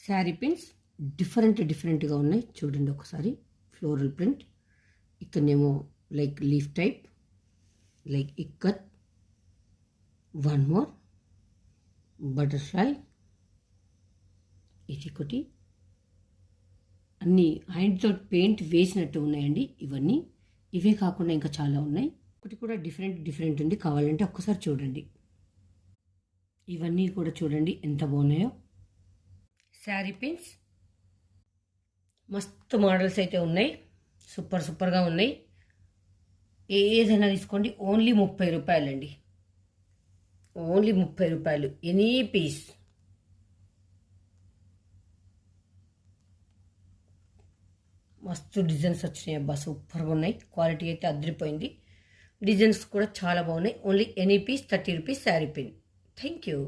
Sari pins డిఫరెంట్గా ఉన్నాయి చూడండి ఒకసారి. ఫ్లోరల్ ప్రింట్, ఇక్కడనేమో like leaf type, like ikat, one more butterfly, ఇది ఒకటి. అన్నీ హ్యాండ్తో పెయింట్ వేసినట్టు ఉన్నాయండి ఇవన్నీ. ఇవే కాకుండా ఇంకా చాలా ఉన్నాయి. ఒకటి కూడా డిఫరెంట్ ఉంది, కావాలంటే ఒక్కసారి చూడండి. ఇవన్నీ కూడా చూడండి ఎంత బాగున్నాయో. శారీ పిన్స్ మస్తు మోడల్స్ అయితే ఉన్నాయి, సూపర్గా ఉన్నాయి. ఏదైనా తీసుకోండి, ఓన్లీ 30 రూపాయలండి, ఓన్లీ 30 రూపాయలు ఎనీ పీస్. మస్తు డిజైన్స్ వచ్చినాయి అబ్బా, సూపర్గా ఉన్నాయి. క్వాలిటీ అయితే అదిరిపోయింది, డిజైన్స్ కూడా చాలా బాగున్నాయి. Only any piece 30 rupees sari pin. Thank you.